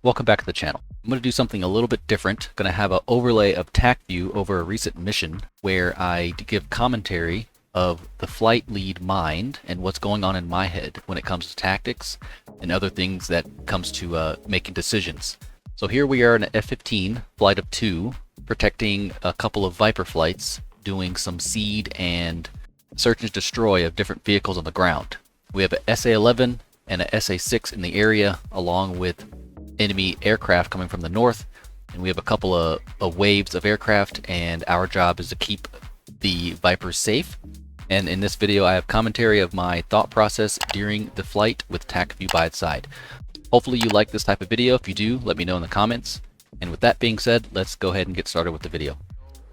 Welcome back to the channel. I'm going to do something a little bit different. Going to have an overlay of tacview over a recent mission where I give commentary of the flight lead mind and what's going on in my head when it comes to tactics and other things that comes to making decisions. So here we are in an F-15 flight of 2 protecting a couple of Viper flights, doing some seed and search and destroy of different vehicles on the ground. We have a SA-11 and a SA-6 in the area, along with enemy aircraft coming from the north, and we have a couple of waves of aircraft, and our job is to keep the Vipers safe. And in this video I have commentary of my thought process during the flight with tacview by its side. Hopefully you like this type of video. If you do, let me know in the comments. And with that being said, let's go ahead and get started with the video.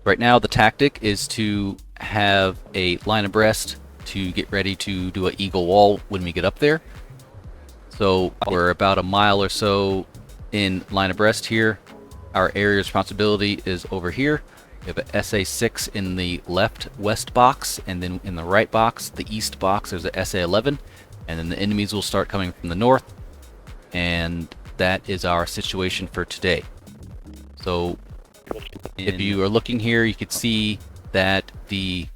Right now the tactic is to have a line abreast to get ready to do an eagle wall when we get up there. So we're about a mile or so in line abreast here. Our area of responsibility is over here. We have a SA-6 in the left west box, and then in the right box, the east box, there's a SA-11, and then the enemies will start coming from the north, and that is our situation for today. So if you are looking here, you can see that this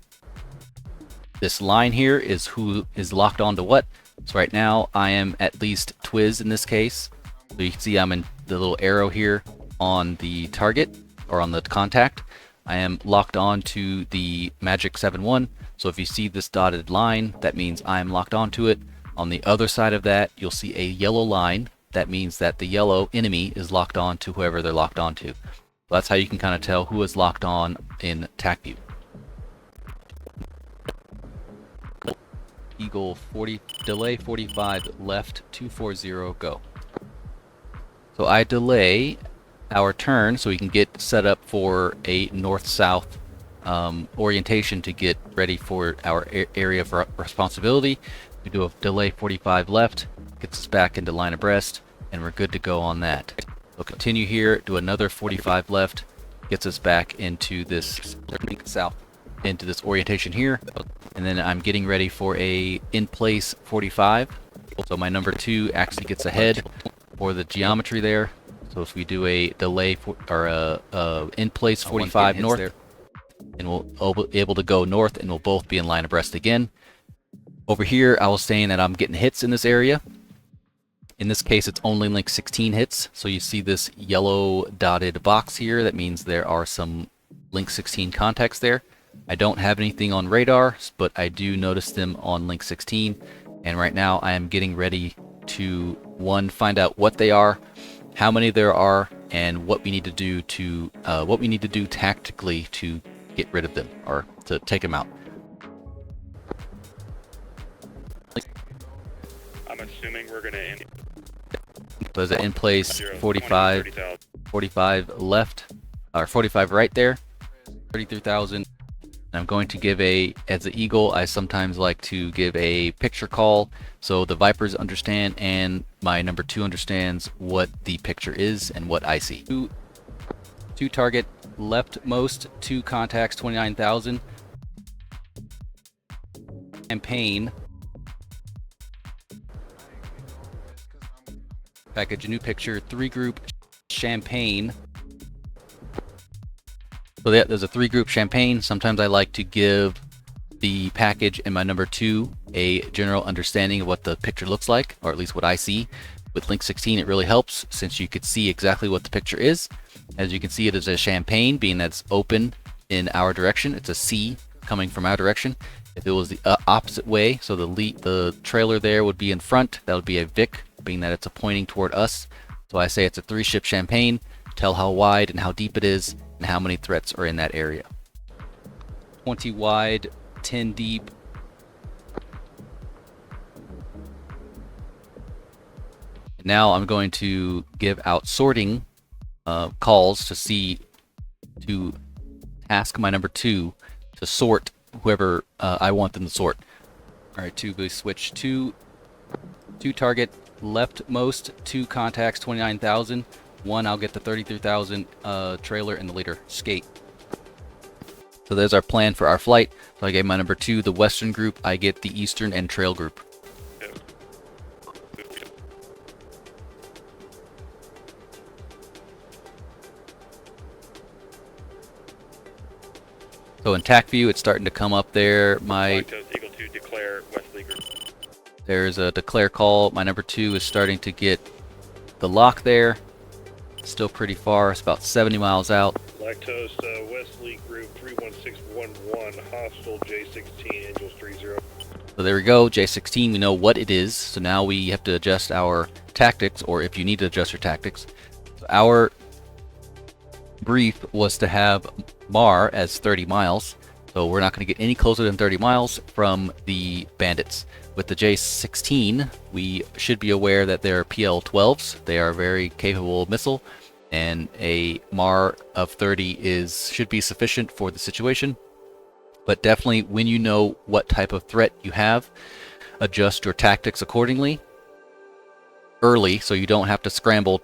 line here is who is locked on to what. So right now I am at least Twiz in this case. So you can see I'm in the little arrow here on the target or on the contact. I am locked on to the Magic 7-1. So if you see this dotted line, that means I'm locked onto it. On the other side of that, you'll see a yellow line. That means that the yellow enemy is locked on to whoever they're locked on to. So that's how you can kind of tell who is locked on in tacview. Eagle 40, delay 45 left 240, go. So I delay our turn so we can get set up for a north-south orientation to get ready for our area of responsibility. We do a delay 45 left, gets us back into line abreast, and we're good to go on that. We'll continue here, do another 45 left, gets us back into this south, into this orientation here, and then I'm getting ready for a in-place 45. So my number 2 actually gets ahead for the geometry there. So if we do a delay or a in-place 45 north, there, and we'll be able to go north, and we'll both be in line abreast again. Over here I was saying that I'm getting hits in this area. In this case it's only link 16 hits, so you see this yellow dotted box here. That means there are some link 16 contacts there. I don't have anything on radar, but I do notice them on link 16, and right now I am getting ready to, one, find out what they are, how many there are, and what we need to do tactically to get rid of them or to take them out. I'm assuming we're gonna end. So there's an in place 45 left, or 45 right there, 33,000. I'm going to give as an Eagle, I sometimes like to give a picture call so the Vipers understand and my number 2 understands what the picture is and what I see. Two target leftmost, 2 contacts, 29,000. Campaign. Package a new picture, 3 group champagne. So there's a 3 group champagne. Sometimes I like to give the package and my number 2 a general understanding of what the picture looks like, or at least what I see. With link 16 it really helps since you could see exactly what the picture is. As you can see, it is a champagne, being that it's open in our direction. It's a C coming from our direction. If it was the opposite way, so the trailer there would be in front, that would be a Vic, being that it's pointing toward us. So I say it's a 3-ship champagne. Tell how wide and how deep it is and how many threats are in that area. 20 wide, 10 deep. Now I'm going to give out sorting calls to ask my number 2 to sort whoever I want them to sort. Alright, 2, we switch 2 target leftmost, 2 contacts, 29,000. 1, I'll get the 33,000 trailer and the leader skate. So there's our plan for our flight. So I gave my number 2 the western group, I get the eastern and trail group. So in tac view, it's starting to come up there. Lactose Eagle 2, declare Wesley Group. There's a declare call. My number 2 is starting to get the lock there. Still pretty far. It's about 70 miles out. Lactose Wesley Group 31611, hostile J16, Angels 30. So there we go, J16, we know what it is. So now we have to adjust our tactics, or if you need to adjust your tactics. So our brief was to have MAR as 30 miles. So we're not going to get any closer than 30 miles from the bandits. With the J16, we should be aware that they're PL-12s. They are a very capable missile, and a MAR of 30 should be sufficient for the situation. But definitely, when you know what type of threat you have, adjust your tactics accordingly early, so you don't have to scramble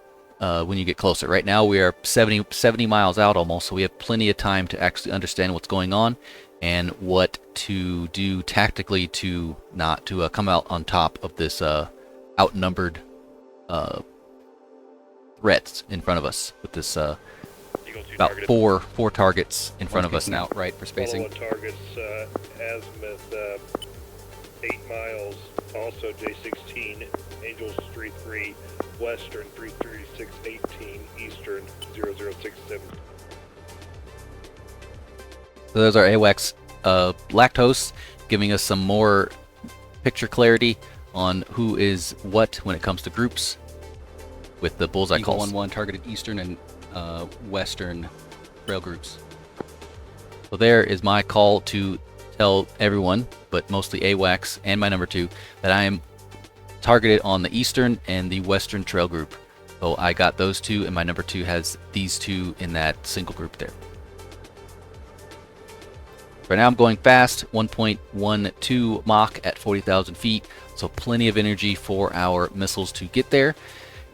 when you get closer. Right now, we are 70 miles out almost, so we have plenty of time to actually understand what's going on and what to do tactically to not to come out on top of this outnumbered threats in front of us with this about four targets in front of us now, right, for spacing. Follow targets, azimuth 8 miles, also J16, Angels 33, Western 33618, Eastern 0067. So there's our AWACS lactose, giving us some more picture clarity on who is what when it comes to groups with the bullseye calls. Eagle 1-1 targeted Eastern and Western trail groups. So there is my call to tell everyone, but mostly AWACS and my number 2, that I am targeted on the Eastern and the Western trail group. So I got those two, and my number 2 has these two in that single group there. Right now I'm going fast, 1.12 Mach at 40,000 feet, so plenty of energy for our missiles to get there.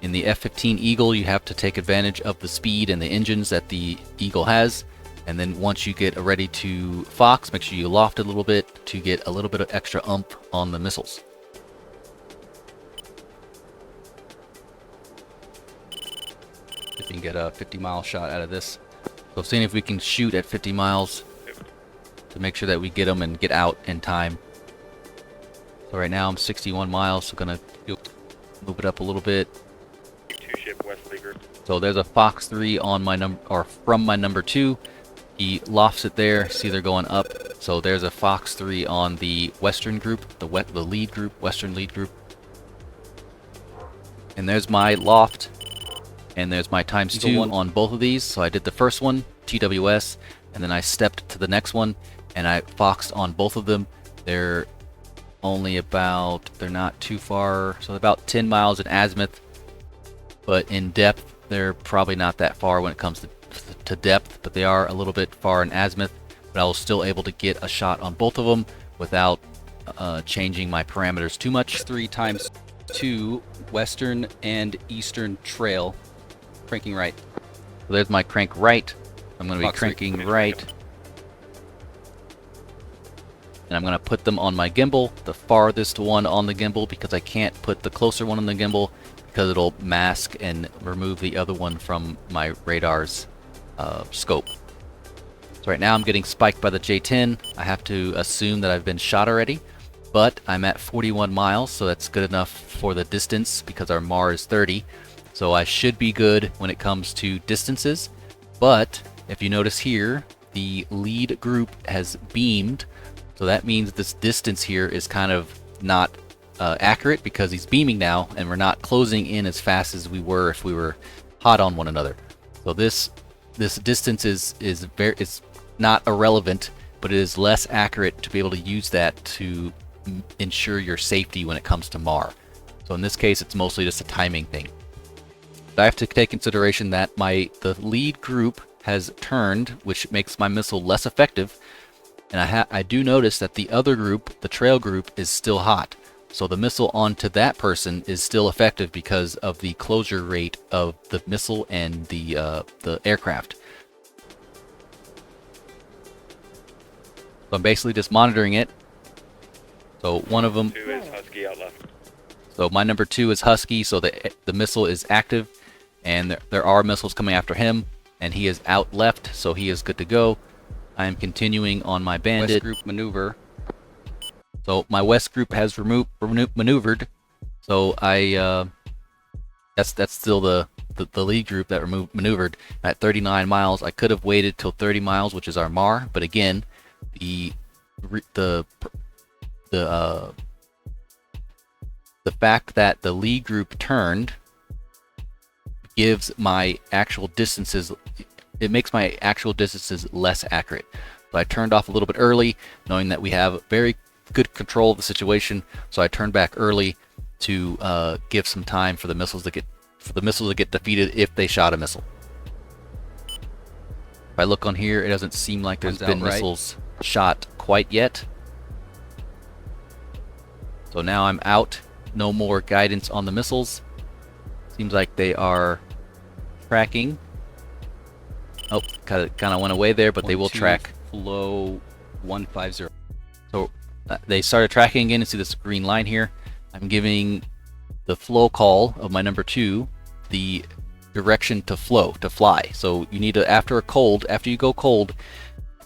In the F-15 Eagle, you have to take advantage of the speed and the engines that the Eagle has. And then once you get ready to Fox, make sure you loft it a little bit to get a little bit of extra oomph on the missiles. If you can get a 50-mile shot out of this. So seeing if we can shoot at 50 miles to make sure that we get them and get out in time. So right now I'm 61 miles, so gonna move it up a little bit. Two-ship Wesley Group. So there's a Fox 3 on my from my number 2. He lofts it there. See, they're going up. So there's a Fox 3 on the Western group, the lead group, Western lead group. And there's my loft. And there's my ×2 on both of these. So I did the first one, TWS, and then I stepped to the next one, and I foxed on both of them. They're only about, they're not too far, so about 10 miles in azimuth. But in depth, they're probably not that far when it comes to depth, but they are a little bit far in azimuth. But I was still able to get a shot on both of them without changing my parameters too much. 3 ×2 Western and Eastern trail, cranking right. So there's my crank right. I'm going to be Fox cranking 3. right. And I'm going to put them on my gimbal, the farthest one on the gimbal, because I can't put the closer one on the gimbal because it'll mask and remove the other one from my radar's scope. So right now I'm getting spiked by the J-10. I have to assume that I've been shot already, but I'm at 41 miles, so that's good enough for the distance because our MAR is 30. So I should be good when it comes to distances. But if you notice here, the lead group has beamed. So that means this distance here is kind of not accurate because he's beaming now, and we're not closing in as fast as we were if we were hot on one another. So this distance is not irrelevant, but it is less accurate to be able to use that to ensure your safety when it comes to MAR. So in this case, it's mostly just a timing thing. But I have to take consideration that the lead group has turned, which makes my missile less effective. And I do notice that the other group, the trail group, is still hot. So the missile onto that person is still effective because of the closure rate of the missile and the aircraft. So I'm basically just monitoring it. So one of them. 2 is Husky out left. So my number 2 is Husky, so the missile is active, and there are missiles coming after him, and he is out left, so he is good to go. I am continuing on my bandit. West group maneuver. So my west group has maneuvered. So that's still the lead group that maneuvered at 39 miles. I could have waited till 30 miles, which is our MAR, but again, the fact that the lead group turned gives my actual distances, it makes my actual distances less accurate. So I turned off a little bit early, knowing that we have very good control of the situation. So I turned back early to give some time for the missiles to get defeated if they shot a missile. If I look on here, it doesn't seem like there's been missiles shot quite yet. So now I'm out. No more guidance on the missiles. Seems like they are tracking. Oh, kind of went away there, but they will track. Flow 150. So they started tracking again. You see this green line here. I'm giving the flow call of my number 2 the direction to fly. So you need to, after you go cold,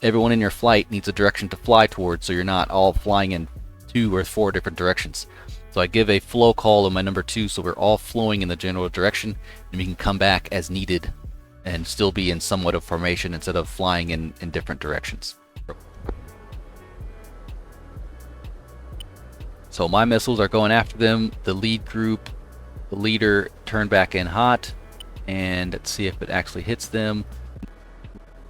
everyone in your flight needs a direction to fly towards, so you're not all flying in 2 or 4 different directions. So I give a flow call of my number 2, so we're all flowing in the general direction, and we can come back as needed and still be in somewhat of formation instead of flying in different directions. So my missiles are going after them. The lead group, the leader, turned back in hot, and let's see if it actually hits them.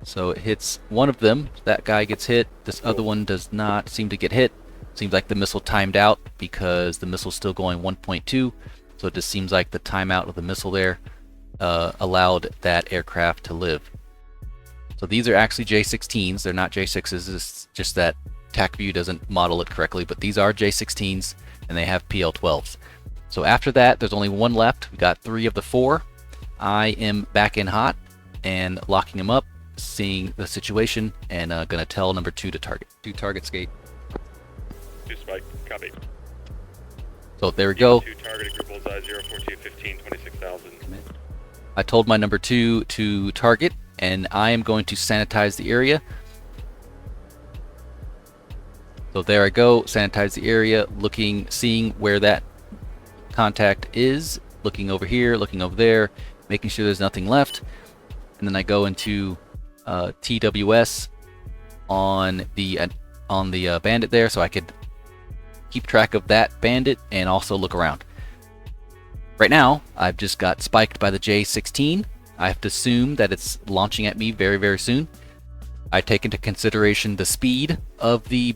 So it hits one of them. That guy gets hit. This other one does not seem to get hit. Seems like the missile timed out because the missile's still going 1.2. So it just seems like the timeout of the missile there allowed that aircraft to live. So these are actually J-16s. They're not J-6s. It's just that tacview doesn't model it correctly, but these are J-16s and they have PL-12s. So after that, there's only one left. We got 3 of the 4. I am back in hot and locking them up, seeing the situation, and gonna tell number 2 to target. 2 target skate. 2 spike, copy. So there we go. 2 targeted group bullseye 04215 26,000. I told my number 2 to target, and I am going to sanitize the area. So there I go, sanitize the area, seeing where that contact is, looking over here, looking over there, making sure there's nothing left, and then I go into TWS on the bandit there, so I could keep track of that bandit and also look around. Right now, I've just got spiked by the J-16. I have to assume that it's launching at me very, very soon. I take into consideration the speed of the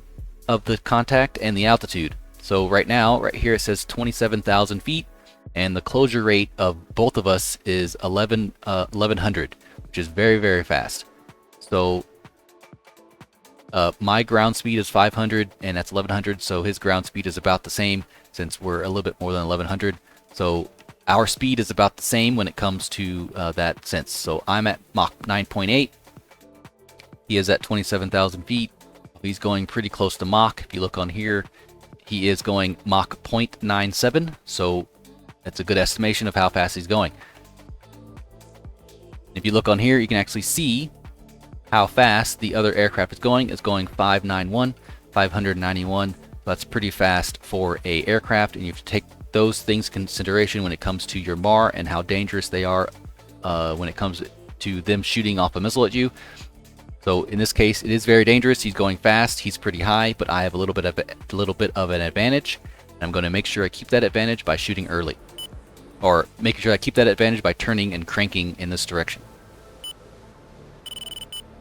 contact and the altitude. So right now, right here it says 27,000 feet, and the closure rate of both of us is 1100, which is very, very fast. So my ground speed is 500, and that's 1100, so his ground speed is about the same, since we're a little bit more than 1100. So our speed is about the same when it comes to that sense. So I'm at Mach 9.8. He is at 27,000 feet. He's going pretty close to Mach. If you look on here, he is going Mach 0.97. So that's a good estimation of how fast he's going. If you look on here, you can actually see how fast the other aircraft is going. It's going 591. That's pretty fast for a aircraft, and you have to take those things into consideration when it comes to your MAR and how dangerous they are when it comes to them shooting off a missile at you. So in this case, it is very dangerous. He's going fast. He's pretty high, but I have a little bit of an advantage. And I'm going to make sure I keep that advantage by shooting early, or making sure I keep that advantage by turning and cranking in this direction.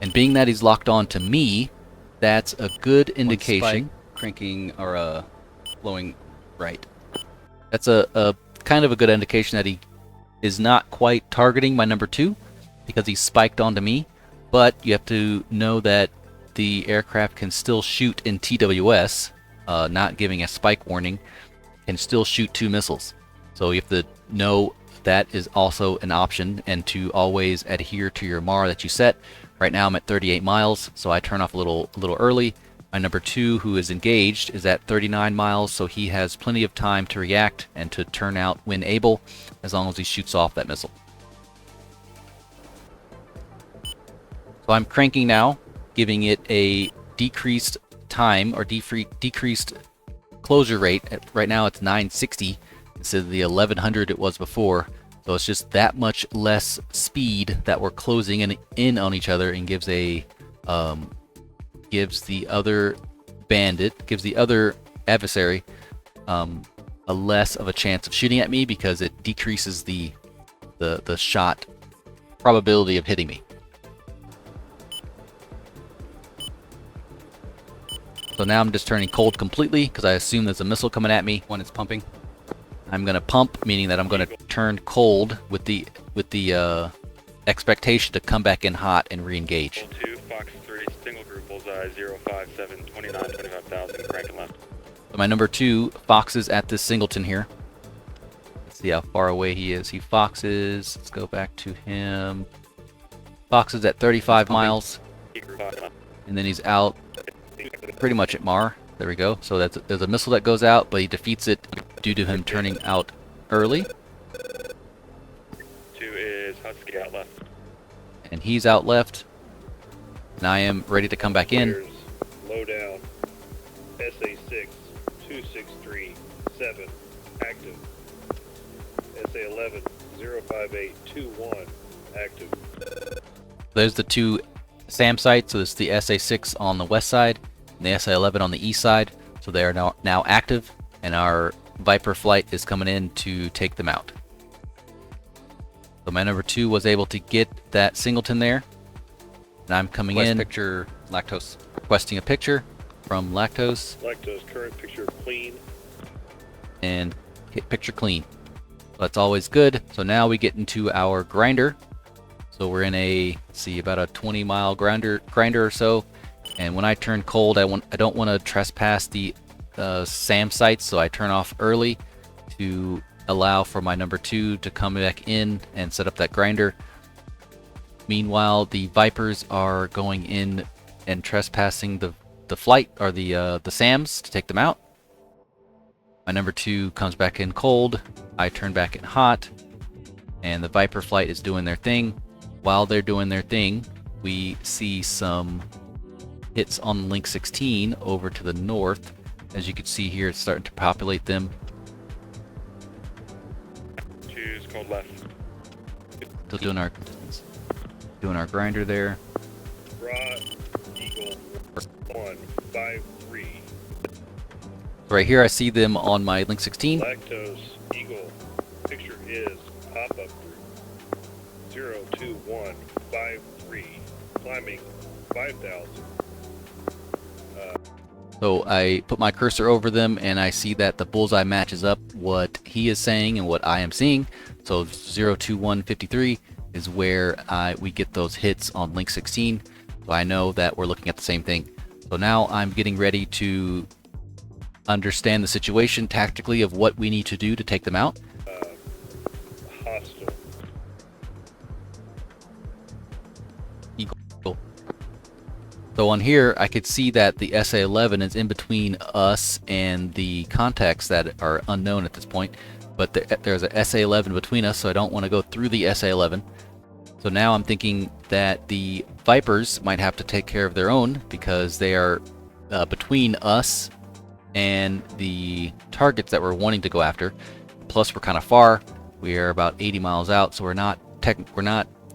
And being that he's locked on to me, that's a good indication. Cranking or flowing right. That's a kind of a good indication that he is not quite targeting my number 2 because he's spiked onto me. But you have to know that the aircraft can still shoot in TWS, not giving a spike warning, can still shoot 2 missiles. So you have to know that is also an option, and to always adhere to your MAR that you set. Right now I'm at 38 miles, so I turn off a little early. My number 2, who is engaged, is at 39 miles, so he has plenty of time to react and to turn out when able, as long as he shoots off that missile. So I'm cranking now, giving it a decreased time or decreased closure rate. Right now it's 960 instead of the 1100 it was before. So it's just that much less speed that we're closing in on each other, and gives the other adversary a less of a chance of shooting at me, because it decreases the shot probability of hitting me. So now I'm just turning cold completely because I assume there's a missile coming at me when it's pumping. I'm gonna pump, meaning that I'm gonna turn cold with the expectation to come back in hot and re-engage. 2, Fox 3, single group, bullseye, 057, 29, 25,000, cranking left. So my number 2 foxes at this singleton here. Let's see how far away he is. He foxes. Let's go back to him. Foxes at 35 miles, and then he's out pretty much at Mar. There we go. So there's a missile that goes out, but he defeats it due to him turning out early. 2 is Husky out left. And he's out left. And I am ready to come back in. Clears, low down, SA6, 2637, active. SA11, 05821, active. There's the 2 SAM sites. So this is the SA6 on the west side and the SA11 on the east side. So they are now active, and our Viper flight is coming in to take them out. So my number 2 was able to get that singleton there, and I'm coming in. Picture Lactose. Requesting a picture from Lactose, Lactose, current picture clean. and hit picture clean. So that's always good. So now we get into our grinder. So we're in let's see, about a 20-mile grinder or so. And when I turn cold, I don't want to trespass the SAM sites, so I turn off early to allow for my number 2 to come back in and set up that grinder. Meanwhile, the Vipers are going in and trespassing the flight, or the SAMs, to take them out. My number 2 comes back in cold. I turn back in hot, and the Viper flight is doing their thing. While they're doing their thing, we see some hits on Link 16 over to the north. As you can see here, it's starting to populate them. 2's cold left. Still doing our grinder there. Raw Eagle 153. Right here I see them on my Link 16. Lactose Eagle, picture is pop-up group 02153, climbing 5,000. So I put my cursor over them, and I see that the bullseye matches up what he is saying and what I am seeing. So 02153 is where we get those hits on Link 16. So I know that we're looking at the same thing. So now I'm getting ready to understand the situation tactically of what we need to do to take them out. Hostile. Eagle. So on here, I could see that the SA-11 is in between us and the contacts that are unknown at this point. But there's a SA-11 between us, so I don't want to go through the SA-11. So now I'm thinking that the Vipers might have to take care of their own, because they are between us and the targets that we're wanting to go after. Plus, we're kind of far. We are about 80 miles out, so we're not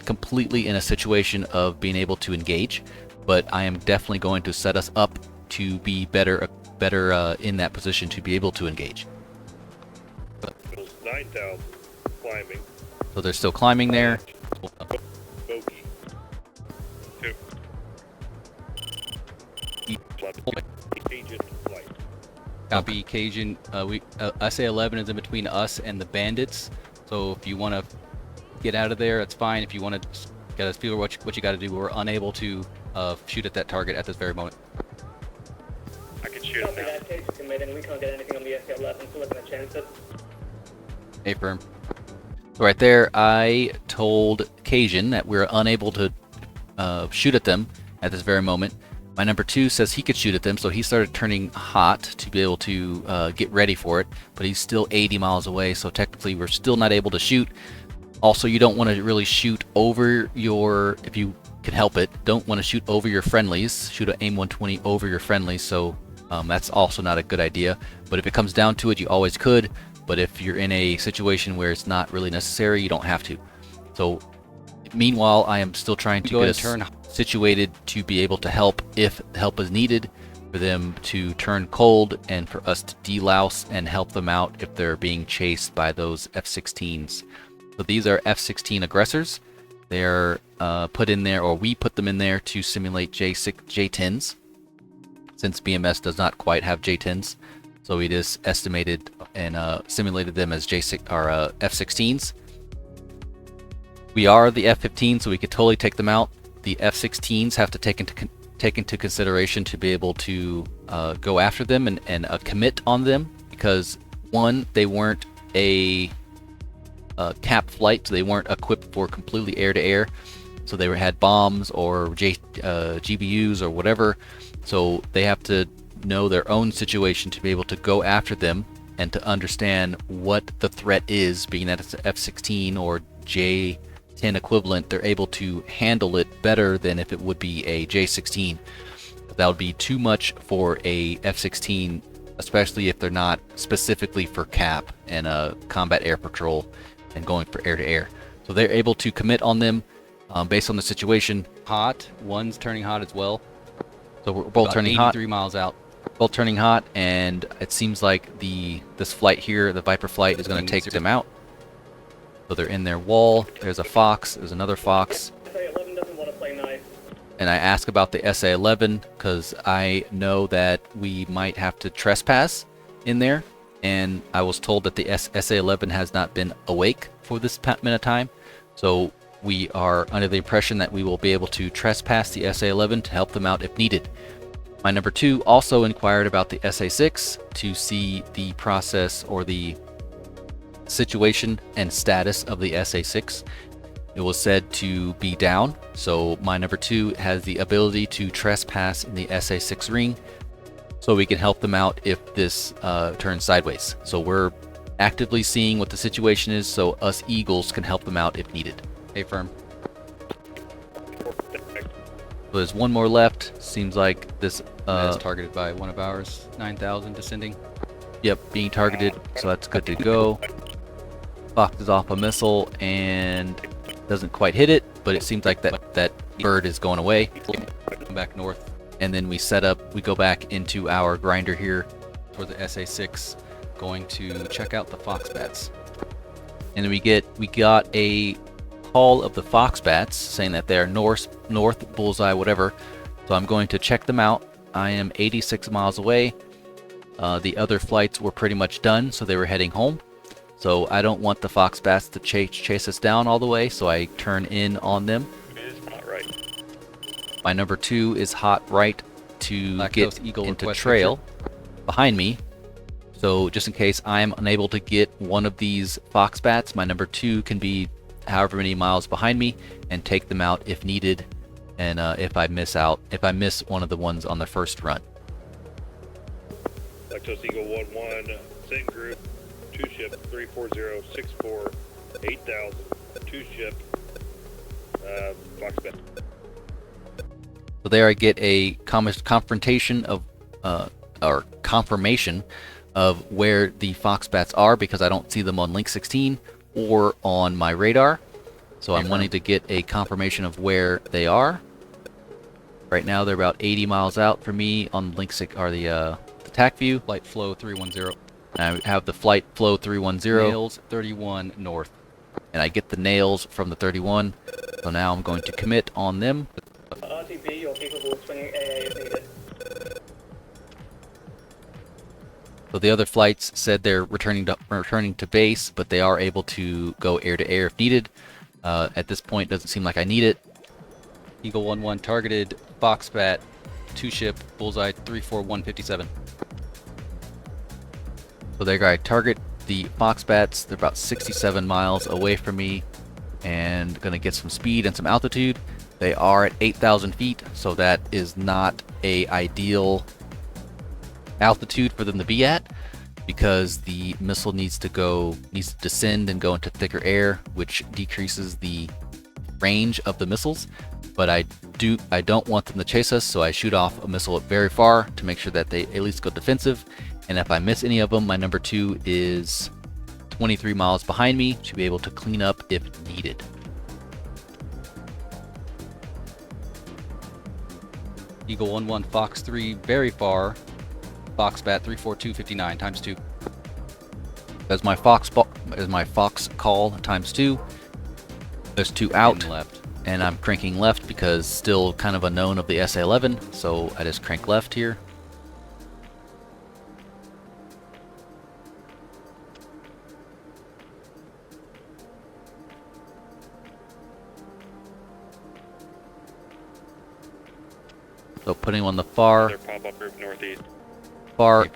completely in a situation of being able to engage. But I am definitely going to set us up to be better in that position to be able to engage. 9,000, climbing. So they're still climbing there. Bogey. 2. Agent flight. Copy, Cajun. SA-11 is in between us and the bandits. So if you want to get out of there, that's fine. If you want to get us feel what you got to do, we're unable to shoot at that target at this very moment. I can shoot him now. that case committed. We can't get anything on the SA-11, so we're going to chance it. Affirm. So right there, I told Cajun that we're unable to shoot at them at this very moment. My number 2 says he could shoot at them, so he started turning hot to be able to get ready for it, but he's still 80 miles away, so technically we're still not able to shoot. Also, you don't want to really shoot over if you can help it. Don't want to shoot over your friendlies. Shoot an AIM 120 over your friendlies, so that's also not a good idea. But if it comes down to it, you always could. But if you're in a situation where it's not really necessary, you don't have to. So meanwhile, I am still trying to get us situated to be able to help if help is needed, for them to turn cold and for us to delouse and help them out if they're being chased by those F-16s. So these are F-16 aggressors. They're put in there, or we put them in there to simulate J-10s, since BMS does not quite have J-10s. So we just estimated and simulated them as F-16s. We are the F-15, so we could totally take them out. The F-16s have to take into consideration to be able to go after them and commit on them, because one, they weren't a cap flight, so they weren't equipped for completely air-to-air, so they had bombs or GBUs or whatever, so they have to know their own situation to be able to go after them and to understand what the threat is. Being that it's an F-16 or J-10 equivalent, they're able to handle it better than if it would be a J-16. That would be too much for a F-16, especially if they're not specifically for cap and combat air patrol and going for air-to-air. So they're able to commit on them based on the situation. Hot. One's turning hot as well. So we're both turning hot. 83 miles out. Both turning hot, and it seems like this flight here, the Viper flight, is going to take them out. So they're in their wall. There's a Fox. There's another Fox. SA-11 doesn't want to play nice. And I ask about the SA-11 because I know that we might have to trespass in there. And I was told that the SA-11 has not been awake for this minute of time. So we are under the impression that we will be able to trespass the SA-11 to help them out if needed. My number 2 also inquired about the SA-6 to see the process or the situation and status of the SA-6. It was said to be down, so my number 2 has the ability to trespass in the SA-6 ring, so we can help them out if this turns sideways. So we're actively seeing what the situation is, so us Eagles can help them out if needed. Hey, firm. So there's one more left. Seems like this That's targeted by one of ours. 9,000 descending. Yep, being targeted, so that's good to go. Fox is off a missile and doesn't quite hit it, but it seems like that bird is going away. Come back north And then we go back into our grinder here. toward the SA-6, going to check out the Fox bats. And then we got a call of the Fox bats saying that they're north, bullseye, whatever. So I'm going to check them out. I am 86 miles away. The other flights were pretty much done, so they were heading home. So I don't want the Fox bats to chase us down all the way, so I turn in on them. It is not right. My number 2 is hot right to Black get Coast Eagle into request trail behind me. So just in case I'm unable to get one of these Fox bats, my number 2 can be however many miles behind me and take them out if needed. And if I miss one of the ones on the first run. Lactose Eagle 1-1, same group, 2 ship, 34064, 8000, 2 ship, Fox bat. So there I get a confrontation of, or confirmation of where the Fox bats are, because I don't see them on Link 16 or on my radar. So I'm wanting to get a confirmation of where they are. Right now they're about 80 miles out from me on Link 6, or the tacview. Flight flow 310. I have the flight flow 310. Nails 31 north. And I get the nails from the 31. So now I'm going to commit on them. RTB, you're capable of swinging AA if needed. So the other flights said they're returning to base, but they are able to go air to air if needed. At this point, doesn't seem like I need it. Eagle 1-1 targeted. Fox bat 2 ship. Bullseye 34157. So there I target the Fox bats. They're about 67 miles away from me, and gonna get some speed and some altitude. They are at 8,000 feet, so that is not a ideal altitude for them to be at, because the missile needs to descend and go into thicker air, which decreases the range of the missiles. but I don't want them to chase us, so I shoot off a missile very far to make sure that they at least go defensive. And if I miss any of them, my number 2 is 23 miles behind me to be able to clean up if needed. Eagle 1-1, Fox 3, very far. Fox bat 34259 times 2. As my fox call times 2. There's 2 out, And left. and I'm cranking left because still kind of unknown of the SA-11, so I just crank left here. So putting on the far Their pop-up group northeast. far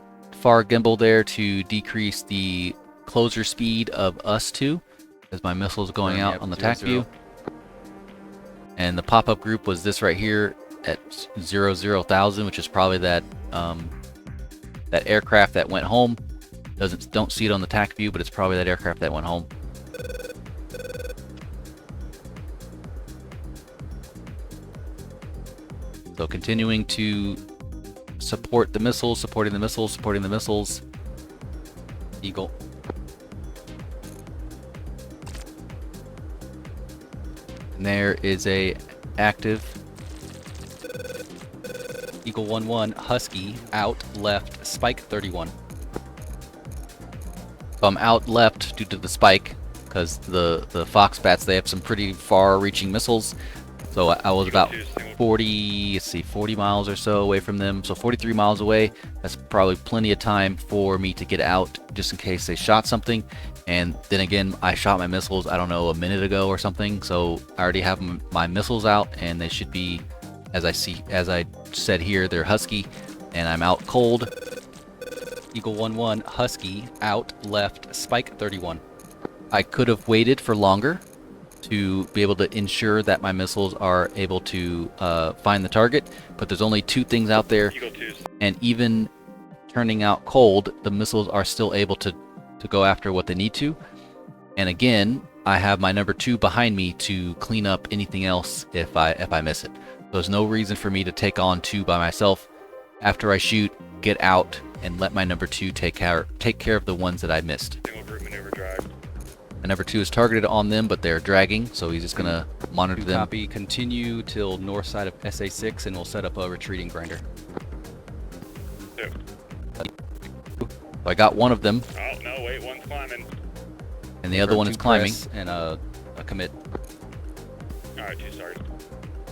gimbal there to decrease the closer speed of us two, as my missile's going out Yep, on the 0, tac view. And the pop-up group was this right here at 00,000, which is probably that that aircraft that went home. Don't see it on the tac view, but it's probably that aircraft that went home. So continuing to support the missiles, supporting the missiles, supporting the missiles. Eagle. And there is a active. Eagle 1-1, Husky, out, left, Spike 31. So I'm out left due to the spike, because the Fox Bats, they have some pretty far-reaching missiles. So I was about 40 miles or so away from them. So 43 miles away. That's probably plenty of time for me to get out, just in case they shot something. And then again, I shot my missiles, I don't know, a minute ago or something. So I already have my missiles out, and they should be, as I said here, they're Husky, and I'm out cold. Eagle 1-1, Husky, out, left, Spike 31. I could have waited for longer to be able to ensure that my missiles are able to find the target, but there's only 2 things out there, Eagle 2. and even turning out cold, the missiles are still able to go after what they need to. And again, I have my number 2 behind me to clean up anything else if I miss it. There's no reason for me to take on 2 by myself. After I shoot, get out and let my number 2 take care of the ones that I missed. Single group maneuver drive. My number 2 is targeted on them, but they're dragging, so he's just gonna monitor them. Copy, continue till north side of SA6 and we'll set up a retreating grinder. Two. So I got one of them, Oh, no, wait, one's climbing. and the other one is climbing. And a commit. Alright, 2 started.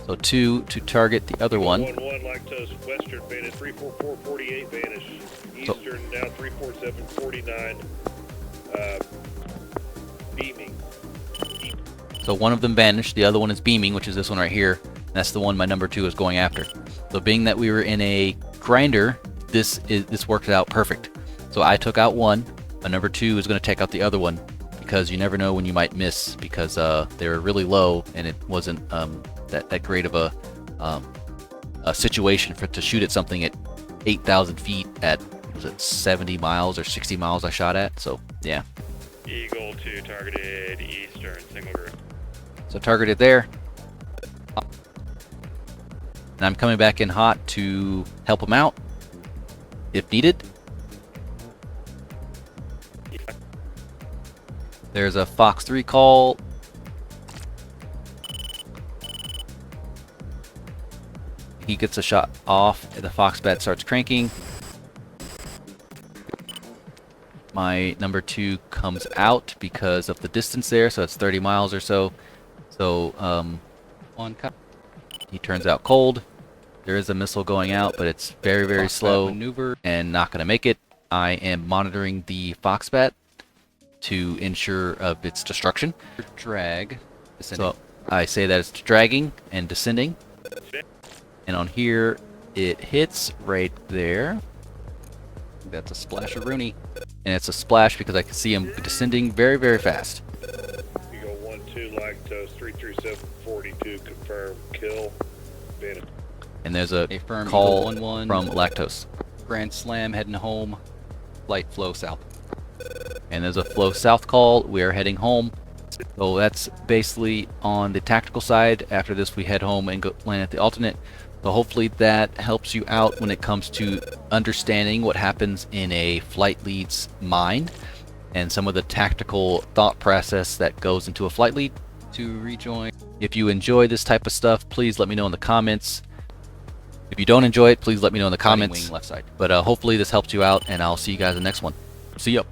So 2 to target the other one. 1-1, Lactose, Western Vanish, 34448 Vanish, Eastern now 34749, beaming. So one of them vanished, the other one is beaming, which is this one right here. And that's the one my number 2 is going after. So being that we were in a grinder, this worked out perfect. So I took out one, my number 2 is going to take out the other one, because you never know when you might miss, because they were really low and it wasn't that great of a situation to shoot at something at 8,000 feet at, was it 70 miles or 60 miles I shot at. So yeah. Eagle 2 targeted eastern, single group. So targeted there. And I'm coming back in hot to help them out if needed. There's a Fox 3 call. He gets a shot off, and the Fox bat starts cranking. My number 2 comes out because of the distance there, so it's 30 miles or so. So On cut. he turns out cold. There is a missile going out, but it's very, very slow maneuver. and not going to make it. I am monitoring the Fox bat to ensure of its destruction. Drag. Descending. So I say that it's dragging and descending. And on here, it hits right there. That's a splash of Rooney. And it's a splash because I can see him descending very, very fast. Eagle 1-2, Lactose, 33742, confirm, kill, Vanish. And there's a Affirm, call Eagle 1-1. from Lactose. Grand Slam heading home. Flight flow south. And there's a flow south call. We are heading home. So that's basically on the tactical side. After this, we head home and go land at the alternate. So hopefully that helps you out when it comes to understanding what happens in a flight lead's mind and some of the tactical thought process that goes into a flight lead. To rejoin. If you enjoy this type of stuff, please let me know in the comments. If you don't enjoy it, please let me know in the Fighting comments. wing left side. But hopefully this helps you out, and I'll see you guys in the next one. See ya.